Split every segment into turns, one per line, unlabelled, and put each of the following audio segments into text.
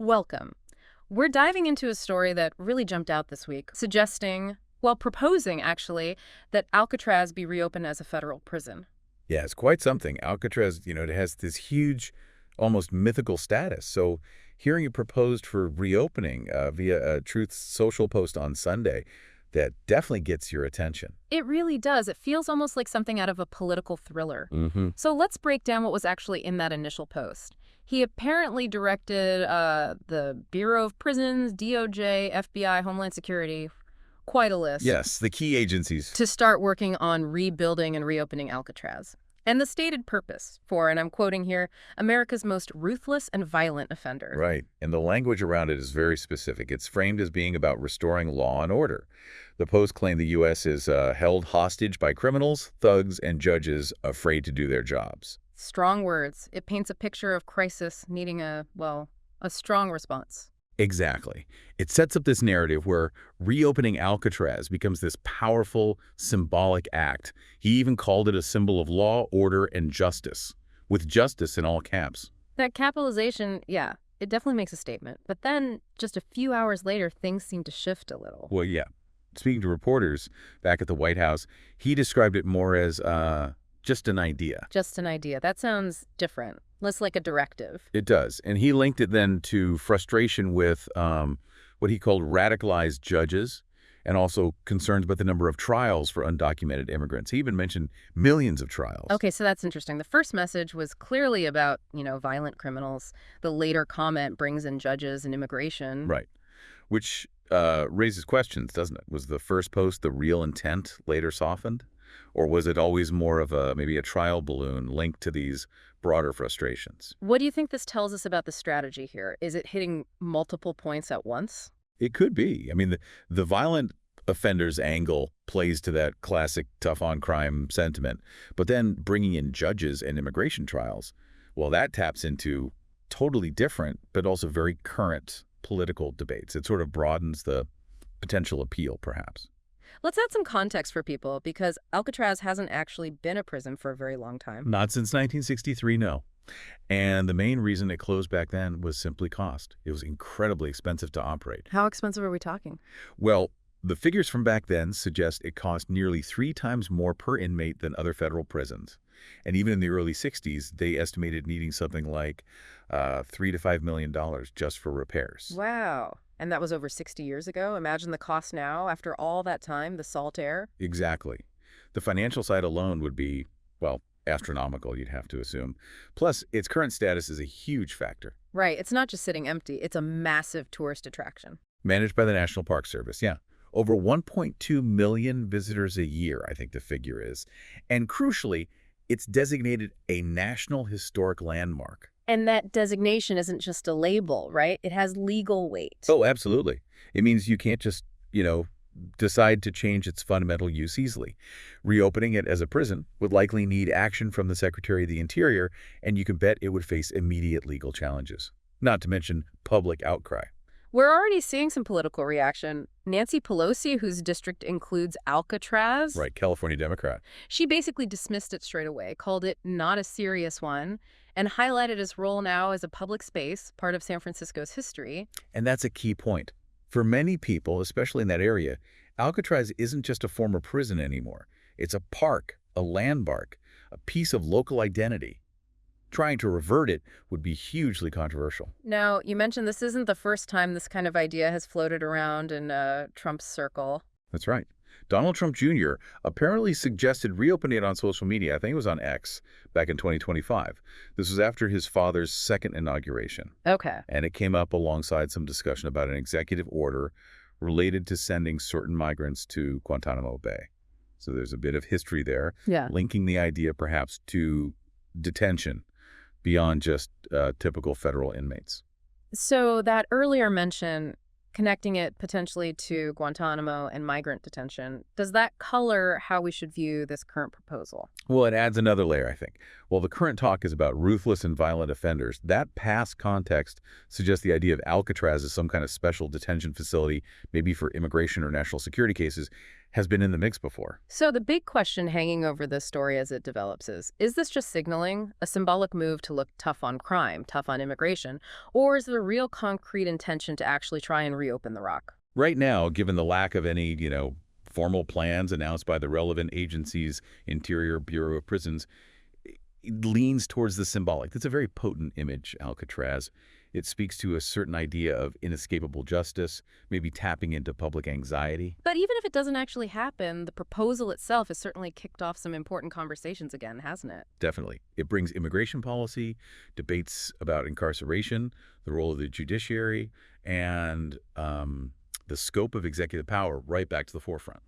Welcome. We're diving into a story that really jumped out this week, suggesting, well, proposing actually, that Alcatraz be reopened as a federal prison.
Yeah, it's quite something. Alcatraz, it has this huge, almost mythical status. So hearing it proposed for reopening via a Truth Social post on Sunday, that definitely gets your attention.
It really does. It feels almost like something out of a political thriller.
Mm-hmm.
So let's break down what was actually in that initial post. He apparently directed the Bureau of Prisons, DOJ, FBI, Homeland Security, quite a list,
Yes, the key agencies.
to start working on rebuilding and reopening Alcatraz. And the stated purpose for, and I'm quoting here, America's most ruthless and violent offender.
Right. And the language around it is very specific. It's framed as being about restoring law and order. The post claimed the U.S. is held hostage by criminals, thugs, and judges afraid to do their jobs.
Strong words. It paints a picture of crisis needing a strong response.
Exactly. It sets up this narrative where reopening Alcatraz becomes this powerful, symbolic act. He even called it a symbol of law, order, and justice, with justice in all caps.
That capitalization, yeah, it definitely makes a statement. But then, just a few hours later, things seem to shift a little.
Well, yeah. Speaking to reporters back at the White House, he described it more as just an idea.
Just an idea. That sounds different. Less like a directive.
It does. And he linked it then to frustration with what he called radicalized judges and also concerns about the number of trials for undocumented immigrants. He even mentioned millions of trials.
Okay, so that's interesting. The first message was clearly about, violent criminals. The later comment brings in judges and immigration.
Right. Which raises questions, doesn't it? Was the first post the real intent later softened? Or was it always more of maybe a trial balloon linked to these broader frustrations?
What do you think this tells us about the strategy here? Is it hitting multiple points at once?
It could be. I mean, the violent offenders angle plays to that classic tough-on-crime sentiment. But then bringing in judges and immigration trials, well, that taps into totally different but also very current political debates. It sort of broadens the potential appeal, perhaps.
Let's add some context for people, because Alcatraz hasn't actually been a prison for a very long time.
Not since 1963, no. And the main reason it closed back then was simply cost. It was incredibly expensive to operate.
How expensive are we talking?
Well, the figures from back then suggest it cost nearly 3 times more per inmate than other federal prisons. And even in the early 60s, they estimated needing something like $3 to $5 million just for repairs.
Wow. And that was over 60 years ago. Imagine the cost now, after all that time, the salt air.
Exactly. The financial side alone would be, well, astronomical, you'd have to assume. Plus, its current status is a huge factor.
Right. It's not just sitting empty. It's a massive tourist attraction.
Managed by the National Park Service, yeah. Over 1.2 million visitors a year, I think the figure is. And crucially, it's designated a National Historic Landmark.
And that designation isn't just a label, right? It has legal weight.
Oh, absolutely. It means you can't just, decide to change its fundamental use easily. Reopening it as a prison would likely need action from the Secretary of the Interior, and you can bet it would face immediate legal challenges, not to mention public outcry.
We're already seeing some political reaction. Nancy Pelosi, whose district includes Alcatraz,
Right, California Democrat.
she basically dismissed it straight away, called it not a serious one, and highlighted its role now as a public space, part of San Francisco's history.
And that's a key point. For many people, especially in that area, Alcatraz isn't just a former prison anymore. It's a park, a landmark, a piece of local identity. Trying to revert it would be hugely controversial.
Now, you mentioned this isn't the first time this kind of idea has floated around in Trump's circle.
That's right. Donald Trump Jr. apparently suggested reopening it on social media. I think it was on X back in 2025. This was after his father's second inauguration.
Okay.
And it came up alongside some discussion about an executive order related to sending certain migrants to Guantanamo Bay. So there's a bit of history there,
Yeah.
linking the idea perhaps to detention beyond just typical federal inmates.
So that earlier mention, connecting it potentially to Guantanamo and migrant detention, does that color how we should view this current proposal?
Well, it adds another layer, I think. While the current talk is about ruthless and violent offenders, that past context suggests the idea of Alcatraz as some kind of special detention facility, maybe for immigration or national security cases, has been in the mix before.
So the big question hanging over this story as it develops is this just signaling, a symbolic move to look tough on crime, tough on immigration, or is there a real concrete intention to actually try and reopen the rock?
Right now, given the lack of any, formal plans announced by the relevant agencies, Interior Bureau of Prisons, it leans towards the symbolic. That's a very potent image, Alcatraz. It speaks to a certain idea of inescapable justice, maybe tapping into public anxiety.
But even if it doesn't actually happen, the proposal itself has certainly kicked off some important conversations again, hasn't it?
Definitely. It brings immigration policy, debates about incarceration, the role of the judiciary, and the scope of executive power right back to the forefront.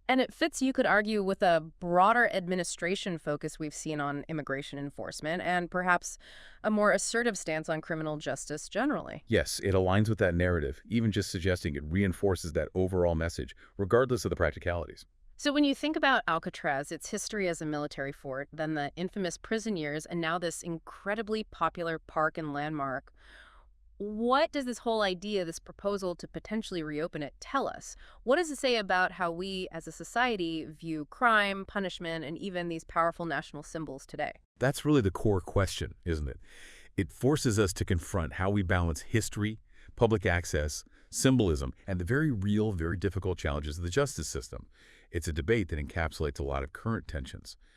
And it fits, you could argue, with a broader administration focus we've seen on immigration enforcement and perhaps a more assertive stance on criminal justice generally.
Yes, it aligns with that narrative, even just suggesting it reinforces that overall message, regardless of the practicalities.
So when you think about Alcatraz, its history as a military fort, then the infamous prison years, and now this incredibly popular park and landmark, what does this whole idea, this proposal to potentially reopen it, tell us? What does it say about how we as a society view crime, punishment, and even these powerful national symbols today?
That's really the core question, isn't it? It forces us to confront how we balance history, public access, symbolism, and the very real, very difficult challenges of the justice system. It's a debate that encapsulates a lot of current tensions.